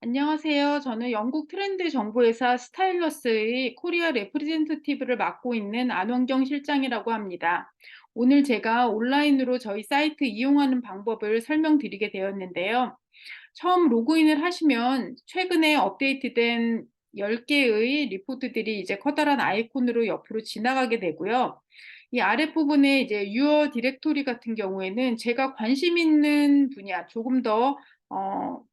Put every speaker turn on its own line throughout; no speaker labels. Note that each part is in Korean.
안녕하세요. 저는 영국 트렌드 정보회사 스타일러스의 코리아 레프리젠테티브를 맡고 있는 안원경 실장이라고 합니다. 오늘 제가 온라인으로 저희 사이트 이용하는 방법을 설명드리게 되었는데요. 처음 로그인을 하시면 최근에 업데이트된 10개의 리포트들이 이제 커다란 아이콘으로 옆으로 지나가게 되고요. 이 아랫부분에 이제 유어 디렉토리 같은 경우에는 제가 관심 있는 분야, 조금 더 어,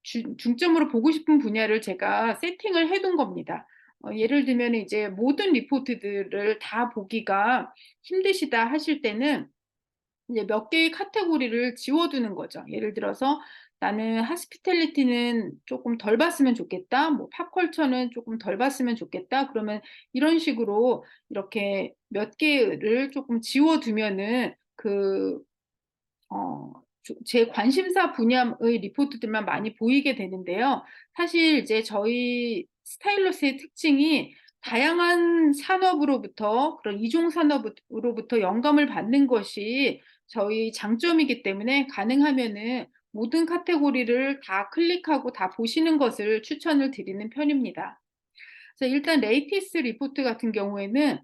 중점으로 보고 싶은 분야를 제가 세팅을 해둔 겁니다. 예를 들면 이제 모든 리포트들을 다 보기가 힘드시다 하실 때는 이제 몇 개의 카테고리를 지워두는 거죠. 예를 들어서 '나는 하스피탈리티는 조금 덜 봤으면 좋겠다.' 뭐 '팝컬처는 조금 덜 봤으면 좋겠다.' 그러면 이런 식으로 이렇게 몇 개를 조금 지워두면은 어 제 관심사 분야의 리포트들만 많이 보이게 되는데요. 사실 이제 저희 스타일러스의 특징이 다양한 산업으로부터 그런 이종 산업으로부터 영감을 받는 것이 저희 장점이기 때문에 가능하면은 모든 카테고리를 다 클릭하고 다 보시는 것을 추천을 드리는 편입니다. 그래서 일단 레이티스 리포트 같은 경우에는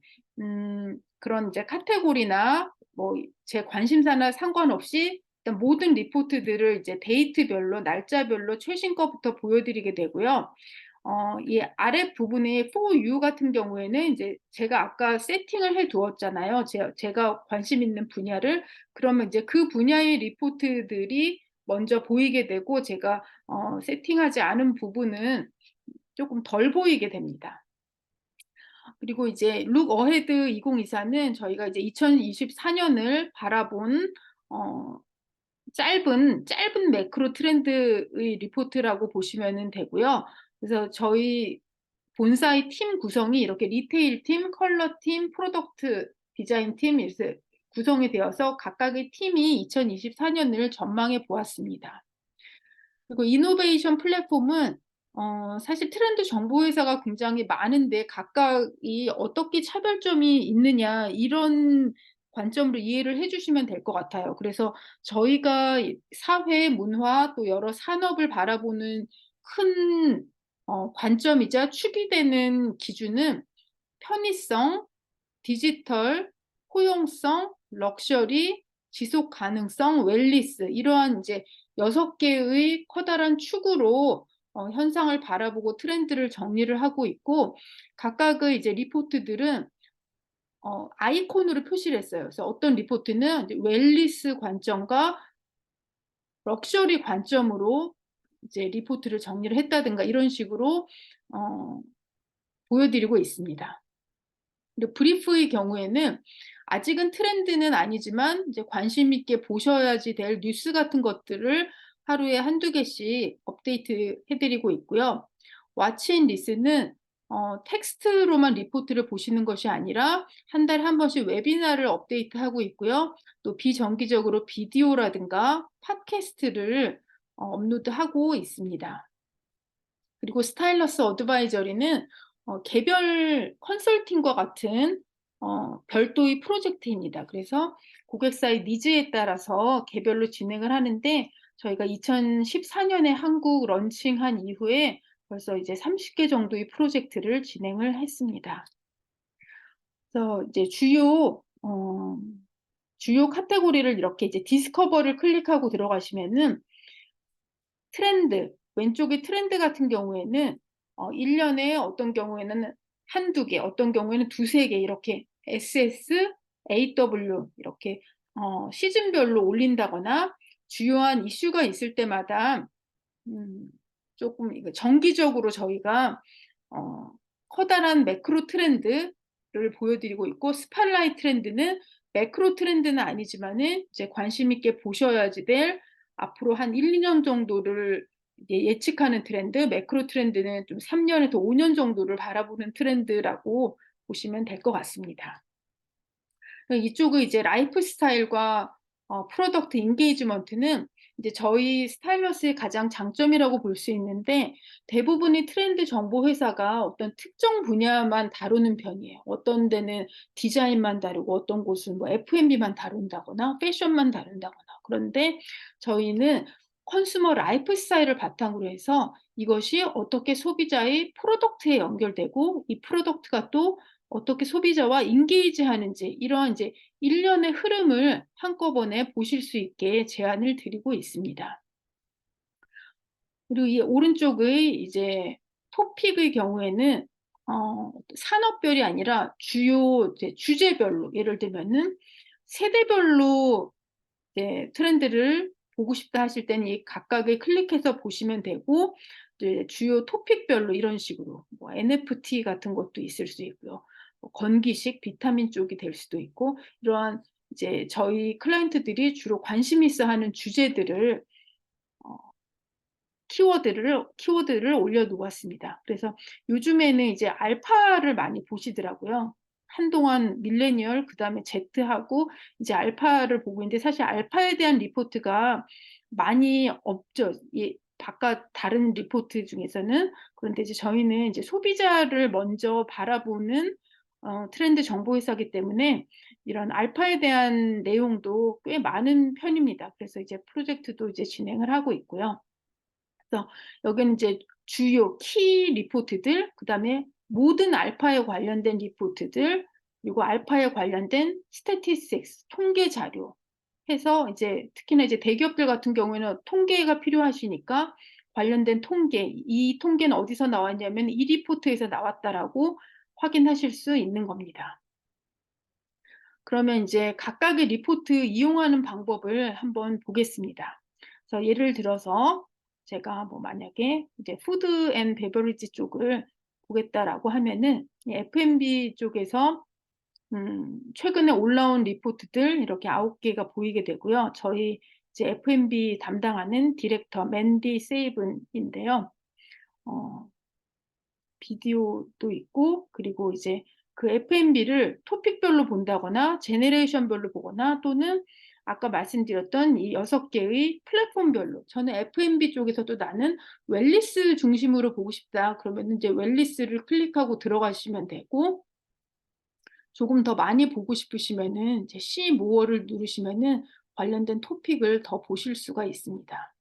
그런 이제 카테고리나 뭐 제 관심사나 상관없이 일단 모든 리포트들을 이제 데이트별로 날짜별로 최신 거부터 보여 드리게 되고요. 이 아랫부분에 For You 같은 경우에는 이제 제가 아까 세팅을 해 두었잖아요, 제가 관심 있는 분야를. 그러면 이제 그 분야의 리포트들이 먼저 보이게 되고 제가 세팅하지 않은 부분은 쪼끔 덜 보이게 됩니다. 그리고 이제 룩 어헤드 2024는 저희가 이제 2024 년을 바라본 어 짧은 매크로 트렌드의 리포트라고 보시면은 되고요. 그래서 저희 본사의 팀 구성이 이렇게 리테일 팀, 컬러 팀, 프로덕트 디자인 팀 이렇게 구성이 되어서 각각의 팀이 2024 년을 전망해 보았습니다. 그리고 이노베이션 플랫폼은 사실 트렌드 정보 회사가 굉장히 많은데 각각이 어떻게 차별점이 있느냐 이런 관점으로 이해를 해 주시면 될 것 같아요. 그래서 저희가 이 사회, 문화 또 여러 산업을 바라보는 큰 관점이자 축이 되는 기준은 편의성, 디지털, 포용성, 럭셔리, 지속 가능성, 웰니스 이러한 이제 6 개의 커다란 축으로 현상을 바라보고 트렌드를 정리를 하고 있고 각각의 이제 리포트들은 아이콘으로 표시를 했어요. 그래서 어떤 리포트는 이제 웰니스 관점과 럭셔리 관점으로 이제 리포트를 정리를 했다든가 이런 식으로 어 보여 드리고 있습니다. 근데 브리프의 경우에는 아직은 트렌드는 아니지만 이제 관심 있게 보셔야지 될 뉴스 같은 것들을 하루에 한두 개씩 업데이트 해 드리고 있고요. 왓츠 앤 리슨은 텍스트로만 리포트를 보시는 것이 아니라 한 달에 한 번씩 웨비나를 업데이트하고 있고요. 또 비정기적으로 비디오라든가 팟캐스트를 업로드하고 있습니다. 그리고 스타일러스 어드바이저리는 개별 컨설팅과 같은 별도의 프로젝트입니다. 그래서 고객사의 니즈에 따라서 개별로 진행을 하는데 저희가 2014 년에 한국 런칭한 이후에 벌써 이제 30개 정도의 프로젝트를 진행을 했습니다. 그래서 이제 주요 카테고리를 이렇게 이제 디스커버를 클릭하고 들어가시면은 트렌드, 왼쪽의 트렌드 같은 경우에는 1 년에 어떤 경우에는 한두 개, 어떤 경우에는 두세 개 이렇게 SS, AW 이렇게 시즌별로 올린다거나 주요한 이슈가 있을 때마다 음 쪼끔 이거 정기적으로 저희가 어 커다란 매크로 트렌드를 보여 드리고 있고 스팟라이트 트렌드는 매크로 트렌드는 아니지만은 이제 관심 있게 보셔야지 될 앞으로 한 1-2년 정도를 이제 예측하는 트렌드, 매크로 트렌드는 좀 3 년에서 5년 정도를 바라보는 트렌드라고 보시면 될 것 같습니다. 이쪽의 이제 라이프 스타일과 프로덕트 인게이지먼트는 이제 저희 스타일러스의 가장 장점이라고 볼 수 있는데 대부분의 트렌드 정보 회사가 어떤 특정 분야만 다루는 편이에요. 어떤 데는 디자인만 다루고 어떤 곳은 뭐 F&B만 다룬다거나 패션만 다룬다거나. 그런데 저희는 컨슈머 라이프 스타일을 바탕으로 해서 이것이 어떻게 소비자의 프로덕트에 연결되고 이 프로덕트가 또 어떻게 소비자와 인게이지 하는지 이러한 이제 일련의 흐름을 한꺼번에 보실 수 있게 제안을 드리고 있습니다. 그리고 이 오른쪽의 이제 토픽의 경우에는 산업별이 아니라 주요 이제 주제별로 예를 들면은 세대별로 이제 트렌드를 보고 싶다 하실 때는 이 각각을 클릭해서 보시면 되고 이제 주요 토픽별로 이런 식으로 뭐 NFT 같은 것도 있을 수 있고요. 뭐 건기식 비타민 쪽이 될 수도 있고 이러한 이제 저희 클라이언트들이 주로 관심 있어 하는 주제들을 어 키워드를 올려 놓았습니다. 그래서 요즘에는 이제 알파를 많이 보시더라고요. 한동안 밀레니얼 그다음에 Z하고 이제 알파를 보고 있는데 사실 알파에 대한 리포트가 많이 없죠. 바깥 다른 리포트 중에서는. 그런데 이제 저희는 이제 소비자를 먼저 바라보는 트렌드 정보 회사이기 때문에 이런 알파에 대한 내용도 꽤 많은 편입니다. 그래서 이제 프로젝트도 이제 진행을 하고 있고요. 그래서 여기는 이제 주요 키 리포트들 그다음에 모든 알파에 관련된 리포트들 그리고 알파에 관련된 스태티스틱스 통계 자료 해서 이제 특히나 이제 대기업들 같은 경우에는 통계가 필요하시니까 관련된 통계, 이 통계는 어디서 나왔냐면 이 리포트에서 나왔다라고 확인하실 수 있는 겁니다. 그러면 인제 각각의 리포트 이용하는 방법을 한번 보겠습니다. 그래서 예를 들어서 제가 뭐 만약에 이제 푸드 앤 베버리지 쪽을 보겠다라고 하면은 이 F&B 쪽에서 최근에 올라온 리포트들 이렇게 9 개가 보이게 되고요. 저희 이제 F&B 담당하는 디렉터 맨디 세이븐인데요. 어 비디오도 있고 그리고 이제 그 F&B를 토픽별로 본다거나 제너레이션별로 보거나 또는 아까 말씀드렸던 이 6 개의 플랫폼별로 저는 F&B 쪽에서도 '나는 웰니스 중심으로 보고 싶다.' 그러면은 이제 웰니스를 클릭하고 들어가시면 되고 조금 더 많이 보고 싶으시면은 이제 See More를 누르시면은 관련된 토픽을 더 보실 수가 있습니다.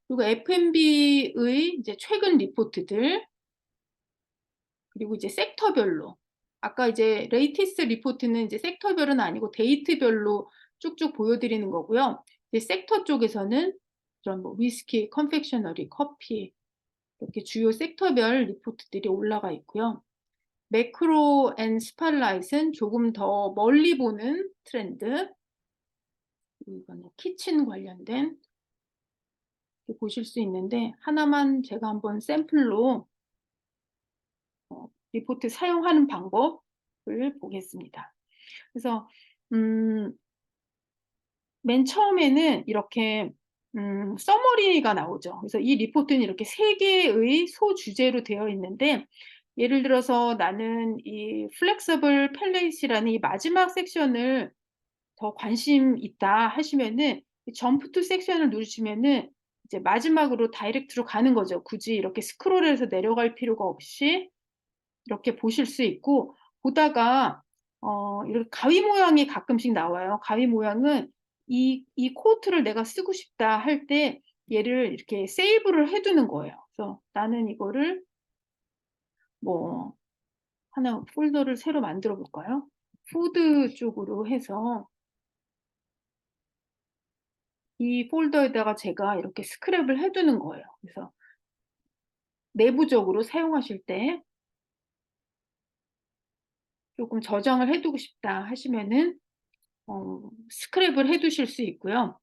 그리고 F&B의 이제 최근 리포트들 그리고 이제 섹터별로 아까 이제 레이티스트 리포트는 이제 섹터별은 아니고 데이트별로 쭉쭉 보여 드리는 거고요. 이제 섹터 쪽에서는 그런 뭐 위스키, 컨펙셔너리, 커피 이렇게 주요 섹터별 리포트들이 올라가 있고요. 매크로 앤 스팟라이트는 조금 더 멀리 보는 트렌드 이거는 키친 관련된 보실 수 있는데 하나만 제가 한번 샘플로 리포트 사용하는 방법을 보겠습니다. 그래서 음 맨 처음에는 이렇게 서머리가 나오죠. 그래서 이 리포트는 이렇게 3 개의 소주제로 되어 있는데 예를 들어서 나는 이 플렉서블 팰릿이라는 이 마지막 섹션을 더 관심 있다 하시면은 이 점프 투 섹션을 누르시면은 이제 마지막으로 다이렉트로 가는 거죠. 굳이 이렇게 스크롤해서 내려갈 필요가 없이 이렇게 보실 수 있고 보다가 이렇게 가위 모양이 가끔씩 나와요. 가위 모양은 이 코트를 내가 쓰고 싶다 할 때 얘를 이렇게 세이브를 해 두는 거예요. 그래서 나는 이거를 뭐 하나 폴더를 새로 만들어 볼까요? 푸드 쪽으로 해서 이 폴더에다가 제가 이렇게 스크랩을 해 두는 거예요. 그래서 내부적으로 사용하실 때 쪼끔 저장을 해 두고 싶다 하시면은 스크랩을 해 두실 수 있고요.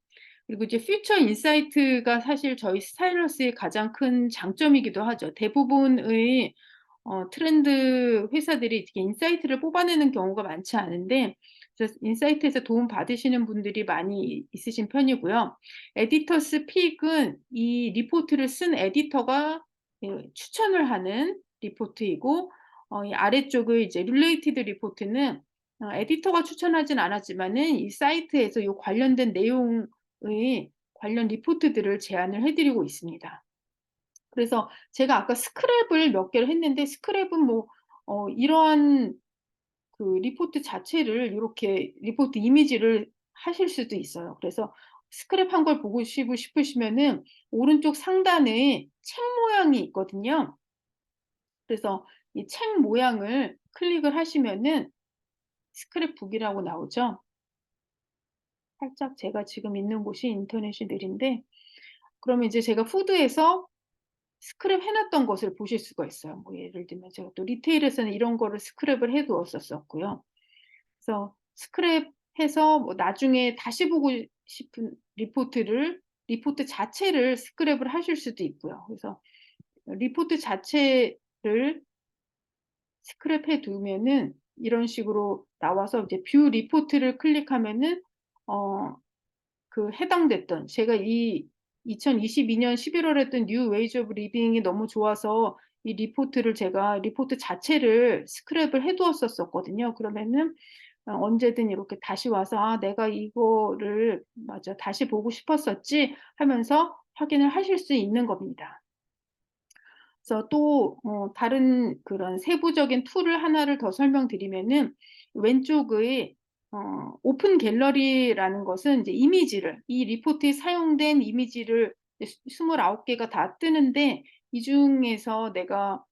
그리고 이제 퓨처 인사이트가 사실 저희 스타일러스의 가장 큰 장점이기도 하죠. 대부분의 트렌드 회사들이 이렇게 인사이트를 뽑아내는 경우가 많지 않은데 그래서 인사이트에서 도움 받으시는 분들이 많이 있으신 편이고요. 에디터스 픽은 이 리포트를 쓴 에디터가 추천을 하는 리포트이고 이 아래쪽의 이제 릴레이티드 리포트는 에디터가 추천하진 않았지만은 이 사이트에서 요 관련된 내용의 관련 리포트들을 제안을 해 드리고 있습니다. 그래서 제가 아까 스크랩을 몇 개를 했는데 스크랩은 뭐 이러한 그 리포트 자체를 요렇게 리포트 이미지를 하실 수도 있어요. 그래서 스크랩한 걸 보고 싶으시면은 오른쪽 상단에 책 모양이 있거든요. 그래서 이 책 모양을 클릭을 하시면은 스크랩북이라고 나오죠. 살짝 제가 지금 있는 곳이 인터넷이 느린데, 그러면 이제 제가 후드에서 스크랩 해 놨던 것을 보실 수가 있어요. 뭐 예를 들면 제가 또 리테일에서는 이런 거를 스크랩을 해 두었었고요. 그래서 스크랩해서 뭐 나중에 다시 보고 싶은 리포트 자체를 스크랩을 하실 수도 있고요. 그래서 리포트 자체를 스크랩해 두면은 이런 식으로 나와서 이제 뷰 리포트를 클릭하면은 어 해당됐던, 제가 이 2022년 11월에 했던 뉴 웨이즈 오브 리빙이 너무 좋아서 이 리포트를 제가 리포트 자체를 스크랩을 해 두었었거든요. 그러면은 언제든 이렇게 다시 와서 '아 내가 이거를 맞아 다시 보고 싶었었지.' 하면서 확인을 하실 수 있는 겁니다. 그래서 또 다른 그런 세부적인 툴을 하나를 더 설명드리면은, 왼쪽의 오픈 갤러리라는 것은 이제 이미지를, 이 리포트에 사용된 이미지를 이제 29 개가 다 뜨는데, 이 중에서 내가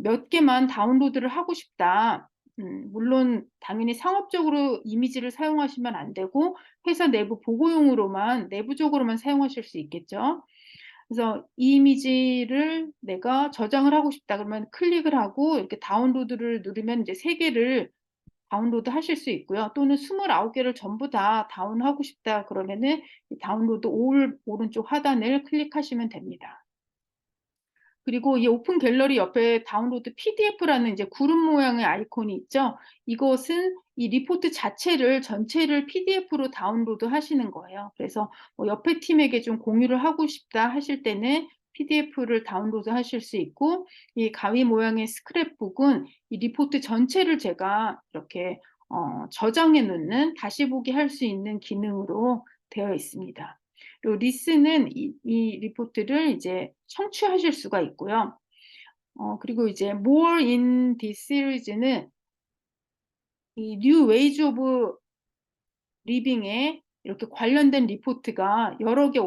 몇 개만 다운로드를 하고 싶다. 물론 당연히 상업적으로 이미지를 사용하시면 안 되고 회사 내부 보고용으로만 내부적으로만 사용하실 수 있겠죠. 그래서 이 이미지를 내가 저장을 하고 싶다 그러면 클릭을 하고 이렇게 다운로드를 누르면 이제 3 개를 다운로드하실 수 있고요. 또는 29 개를 전부 다 다운하고 싶다 그러면은 이 다운로드 올 오른쪽 하단을 클릭하시면 됩니다. 그리고 이 오픈 갤러리 옆에 다운로드 PDF라는 이제 구름 모양의 아이콘이 있죠. 이것은 이 리포트 자체를 전체를 PDF로 다운로드 하시는 거예요. 그래서 뭐 옆에 팀에게 좀 공유를 하고 싶다 하실 때는 PDF를 다운로드 하실 수 있고, 이 가위 모양의 스크랩북은 이 리포트 전체를 제가 이렇게 저장해 놓는, 다시 보기 할 수 있는 기능으로 되어 있습니다. 그리고 리스는 이 리포트를 이제 청취하실 수가 있고요. 그리고 이제 More in this Series는 이 New Ways of Living에 이렇게 관련된 리포트가 여러 개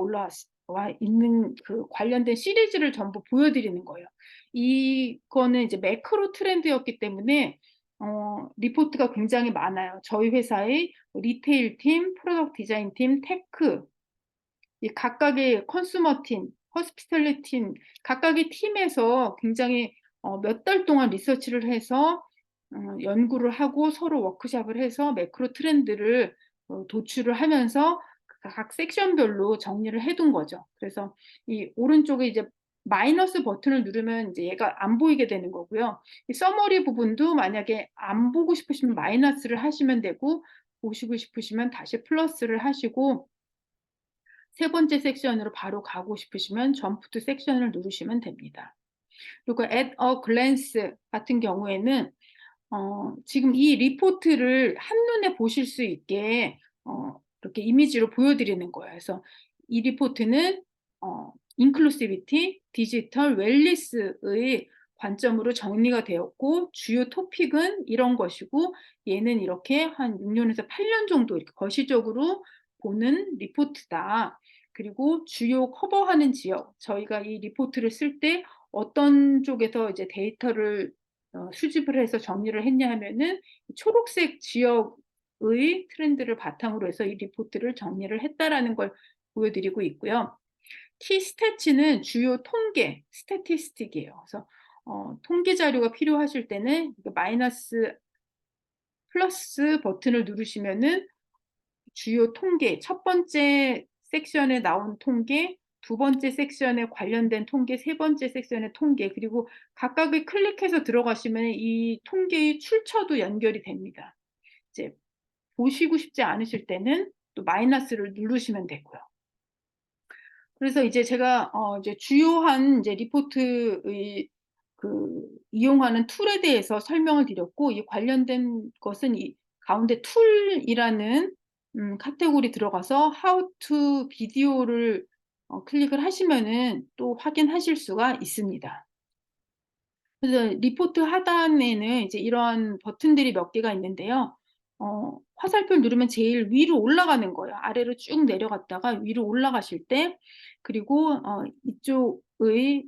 와 있는 그 관련된 시리즈를 전부 보여드리는 거예요. 이거는 이제 매크로 트렌드였기 때문에 리포트가 굉장히 많아요. 저희 회사의 리테일 팀, 프로덕트 디자인 팀, 테크, 이 각각의 컨슈머 팀, 호스피탈리티 팀, 각각의 팀에서 굉장히 몇 달 동안 리서치를 해서 연구를 하고 서로 워크숍을 해서 매크로 트렌드를 도출을 하면서 각 섹션별로 정리를 해둔 거죠. 그래서 이 오른쪽에 이제 마이너스 버튼을 누르면 이제 얘가 안 보이게 되는 거고요. 이 서머리 부분도 만약에 안 보고 싶으시면 마이너스를 하시면 되고, 보시고 싶으시면 다시 플러스를 하시고, 세 번째 섹션으로 바로 가고 싶으시면 점프 투 섹션을 누르시면 됩니다. 그리고 at a glance 같은 경우에는 지금 이 리포트를 한눈에 보실 수 있게 이렇게 이미지로 보여드리는 거예요. 그래서 이 리포트는 인클루시비티, 디지털, 웰니스의 관점으로 정리가 되었고, 주요 토픽은 이런 것이고, 얘는 이렇게 한 6년에서 8년 정도 이렇게 거시적으로 보는 리포트다. 그리고 주요 커버하는 지역, 저희가 이 리포트를 쓸 때 어떤 쪽에서 이제 데이터를 수집을 해서 정리를 했냐 하면은 초록색 지역의 트렌드를 바탕으로 해서 이 리포트를 정리를 했다라는 걸 보여드리고 있고요. 키 스태츠는 주요 통계, 스태티스틱이에요. 그래서 통계 자료가 필요하실 때는 이거 마이너스 플러스 버튼을 누르시면은 주요 통계, 첫 번째 섹션에 나온 통계, 두 번째 섹션에 관련된 통계, 세 번째 섹션의 통계, 그리고 각각을 클릭해서 들어가시면 이 통계의 출처도 연결이 됩니다. 이제 보시고 싶지 않으실 때는 또 마이너스를 누르시면 되고요. 그래서 이제 제가 이제 주요한 이제 리포트의 이용하는 툴에 대해서 설명을 드렸고, 이 관련된 것은 이 가운데 툴이라는 카테고리 들어가서 How to 비디오를 클릭을 하시면은 또 확인하실 수가 있습니다. 그래서 리포트 하단에는 이제 이러한 버튼들이 몇 개가 있는데요. 화살표를 누르면 제일 위로 올라가는 거예요. 아래로 쭉 내려갔다가 위로 올라가실 때, 그리고 이쪽의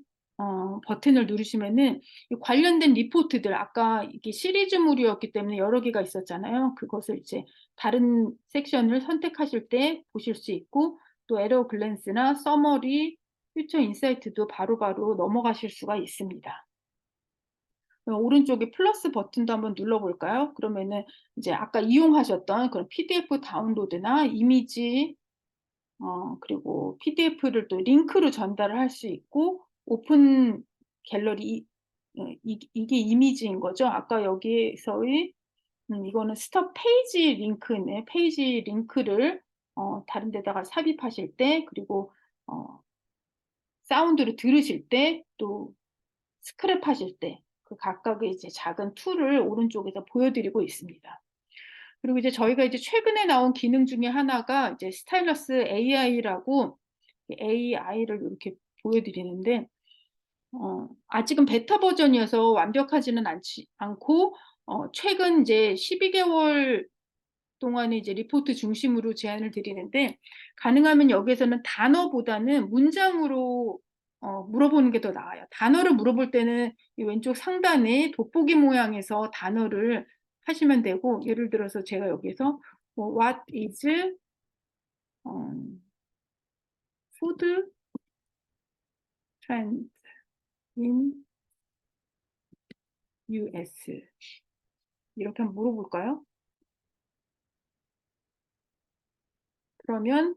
버튼을 누르시면은 이 관련된 리포트들, 아까 이게 시리즈물이었기 때문에 여러 개가 있었잖아요. 그것을 이제 다른 섹션을 선택하실 때 보실 수 있고, 또 에러 글랜스나 서머리, 퓨처 인사이트도 바로바로 넘어가실 수가 있습니다. 오른쪽에 플러스 버튼도 한번 눌러 볼까요? 그러면은 이제 아까 이용하셨던 그런 PDF 다운로드나 이미지, 그리고 PDF를 또 링크로 전달을 할 수 있고, 오픈 갤러리, 이게 이미지인 거죠. 아까 여기에서의 이거는 스톱 페이지 링크네. 페이지 링크를 다른 데다가 삽입하실 때, 그리고 사운드를 들으실 때, 또 스크랩하실 때 그 각각의 이제 작은 툴을 오른쪽에서 보여드리고 있습니다. 그리고 이제 저희가 이제 최근에 나온 기능 중에 하나가 이제 스타일러스 AI라고, AI를 이렇게 보여드리는데, 아직은 베타 버전이어서 완벽하지는 않고, 최근 이제 12개월 동안에 이제 리포트 중심으로 제안을 드리는데, 가능하면 여기에서는 단어보다는 문장으로 물어보는 게 더 나아요. 단어를 물어볼 때는 이 왼쪽 상단에 돋보기 모양에서 단어를 하시면 되고, 예를 들어서 제가 여기서 뭐 "What is food trend in US?" 이렇게 한번 물어볼까요? 그러면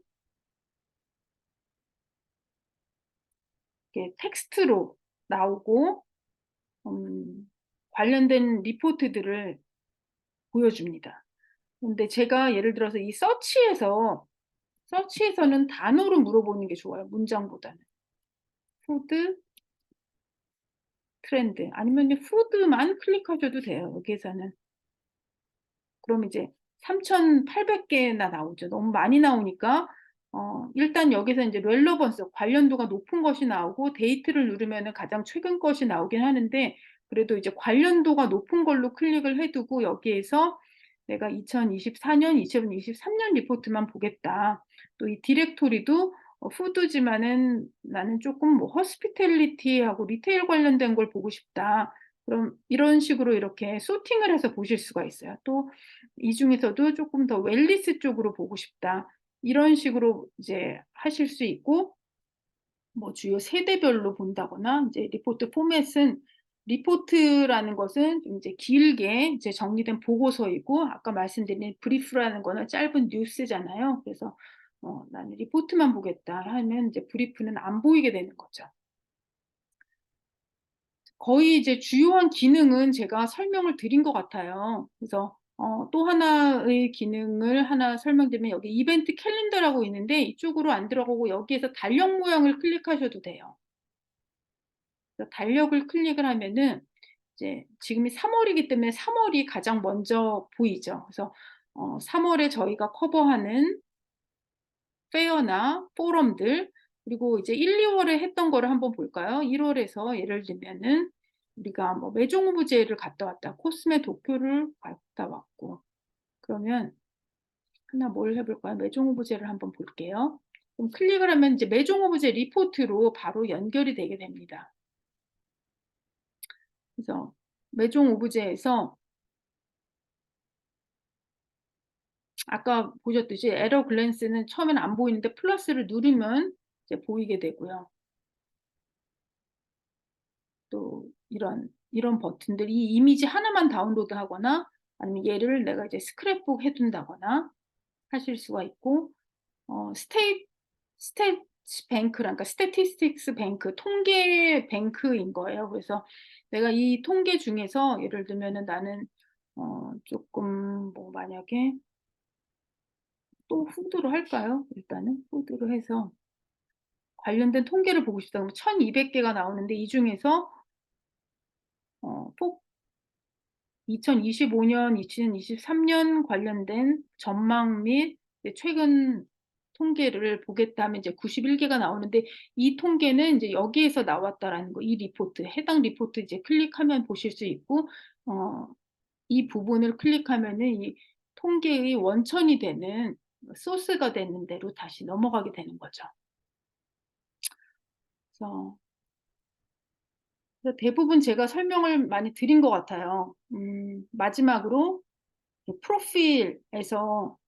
이렇게 텍스트로 나오고 관련된 리포트들을 보여줍니다. 근데 제가 예를 들어서 이 서치에서는 단어로 물어보는 게 좋아요, 문장보다는. 푸드 트렌드, 아니면 푸드만 클릭하셔도 돼요, 여기에서는. 그럼 이제 3,800개나 나오죠. 너무 많이 나오니까 일단 여기서 인제 렐러번스, 관련도가 높은 것이 나오고, 데이트를 누르면은 가장 최근 것이 나오긴 하는데, 그래도 이제 관련도가 높은 걸로 클릭을 해 두고 여기에서 '내가 2024년, 2023년 리포트만 보겠다.' 또 이 디렉토리도 푸드지만은 '나는 쪼끔 뭐 호스피탈리티하고 리테일 관련된 걸 보고 싶다.' 그럼 이런 식으로 이렇게 소팅을 해서 보실 수가 있어요. 또 이 중에서도 '쪼끔 더 웰니스 쪽으로 보고 싶다.' 이런 식으로 이제 하실 수 있고, 뭐 주요 세대별로 본다거나, 이제 리포트 포맷은, 리포트라는 것은 좀 이제 길게 이제 정리된 보고서이고, 아까 말씀드린 브리프라는 거는 짧은 뉴스잖아요. 그래서 '나는 리포트만 보겠다.' 하면 이제 브리프는 안 보이게 되는 거죠. 거의 이제 주요한 기능은 제가 설명을 드린 것 같아요. 그래서 또 하나의 기능을 하나 설명드리면, 여기 이벤트 캘린더라고 있는데 이쪽으로 안 들어가고 여기에서 달력 모양을 클릭하셔도 돼요. 그래서 달력을 클릭을 하면은 이제 지금이 3 월이기 때문에 3 월이 가장 먼저 보이죠. 그래서 3 월에 저희가 커버하는 페어나 포럼들, 그리고 이제 1-2 월에 했던 거를 한번 볼까요? 1 월에서 예를 들면은 우리가 뭐 메종 오브 제를 갔다 왔다. 코스메 도쿄를 갔다 왔고, 그러면 하나 뭘 해 볼까요? 메종 오브 제를 한번 볼게요. 그럼 클릭을 하면 이제 메종 오브 제 리포트로 바로 연결이 되게 됩니다. 그래서 메종 오브 제에서 아까 보셨듯이 에러 글랜스는 처음에는 안 보이는데 플러스를 누르면 이제 보이게 되고요. 또 이런 버튼들, 이 이미지 하나만 다운로드하거나, 아니면 얘를 내가 이제 스크랩북 해 둔다거나 하실 수가 있고, 어 스테이 스태츠 뱅크랑, 그러니까 스태티스틱스 뱅크, 통계 뱅크인 거예요. 그래서 내가 이 통계 중에서 예를 들면은 나는 쪼끔 뭐 만약에 또 푸드로 할까요? 일단은 푸드로 해서 관련된 통계를 보고 싶다 그러면 1,200 개가 나오는데, 이 중에서 꼭 2025년, 2023년 관련된 전망 및 이제 최근 통계를 보겠다 하면 이제 91 개가 나오는데, 이 통계는 인제 여기에서 나왔다라는 거, 이 리포트, 해당 리포트 이제 클릭하면 보실 수 있고, 어 이 부분을 클릭하면은 이 통계의 원천이 되는 소스가 되는 데로 다시 넘어가게 되는 거죠. 그래서 대부분 제가 설명을 많이 드린 것 같아요. 마지막으로 프로필에서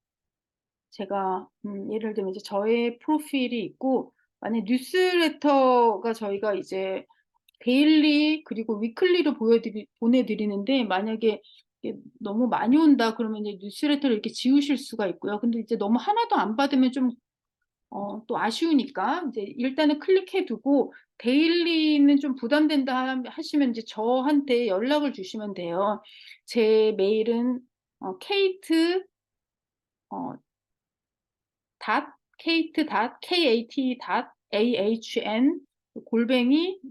제가 예를 들면 이제 저의 프로필이 있고, 만약 뉴스레터가 저희가 이제 데일리 그리고 위클리로 보내드리는데, 만약에 이게 너무 많이 온다 그러면 이제 뉴스레터를 이렇게 지우실 수가 있고요. 근데 이제 너무 하나도 안 받으면 좀 또 아쉬우니까 이제 일단은 클릭해 두고, 데일리는 좀 부담된다 하시면 이제 저한테 연락을 주시면 돼요. 제 메일은 kate 어 kate.ahn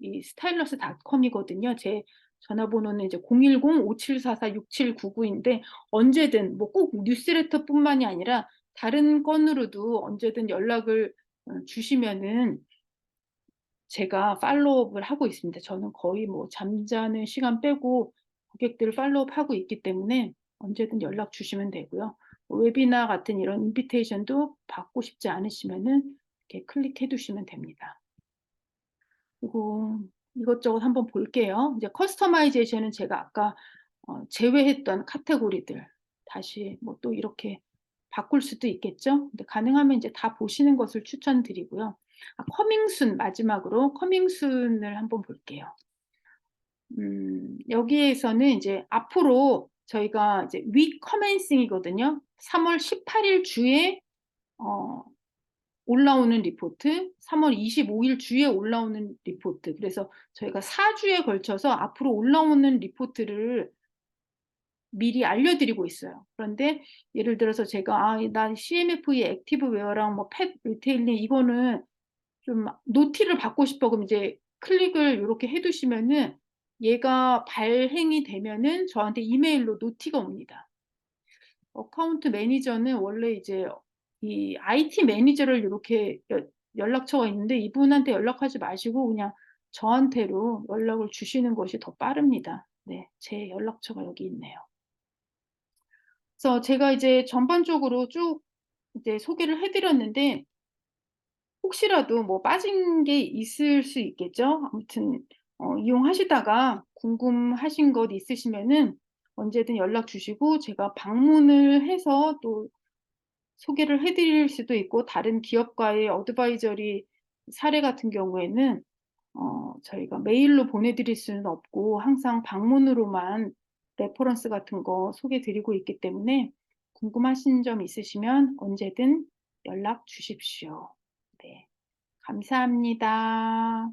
이 stylus.com이거든요. 제 전화번호는 이제 010-5744-6799인데, 언제든 뭐 꼭 뉴스레터뿐만이 아니라 다른 건으로도 언제든 연락을 주시면은 제가 팔로우업을 하고 있습니다. 저는 거의 뭐 잠자는 시간 빼고 고객들을 팔로우업하고 있기 때문에 언제든 연락 주시면 되고요. 웨비나 같은 이런 인비테이션도 받고 싶지 않으시면은 이렇게 클릭해 두시면 됩니다. 그리고 이것저것 한번 볼게요. 이제 커스터마이제이션은 제가 아까 제외했던 카테고리들 다시 뭐 또 이렇게 바꿀 수도 있겠죠. 근데 가능하면 이제 다 보시는 것을 추천드리고요. 커밍순, 마지막으로 커밍순을 한번 볼게요. 여기에서는 이제 앞으로 저희가 이제 위 커멘싱이거든요. 3월 18일 주에 올라오는 리포트, 3월 25일 주에 올라오는 리포트. 그래서 저희가 4주에 걸쳐서 앞으로 올라오는 리포트를 미리 알려드리고 있어요. 그런데 예를 들어서 제가 난 CMF의 액티브 웨어랑 뭐 펫 리테일링 이거는 좀 노티를 받고 싶어. 그럼 이제 클릭을 요렇게 해 두시면은 얘가 발행이 되면은 저한테 이메일로 노티가 옵니다. 어카운트 매니저는 원래 이제 이 IT 매니저를 요렇게 연락처가 있는데, 이분한테 연락하지 마시고 그냥 저한테로 연락을 주시는 것이 더 빠릅니다. 네, 제 연락처가 여기 있네요. 그래서 제가 이제 전반적으로 쭉 이제 소개를 해 드렸는데, 혹시라도 뭐 빠진 게 있을 수 있겠죠. 아무튼 이용하시다가 궁금하신 것 있으시면은 언제든 연락 주시고, 제가 방문을 해서 또 소개를 해 드릴 수도 있고, 다른 기업과의 어드바이저리 사례 같은 경우에는 저희가 메일로 보내드릴 수는 없고 항상 방문으로만 레퍼런스 같은 거 소개 드리고 있기 때문에, 궁금하신 점 있으시면 언제든 연락 주십시오. 네, 감사합니다.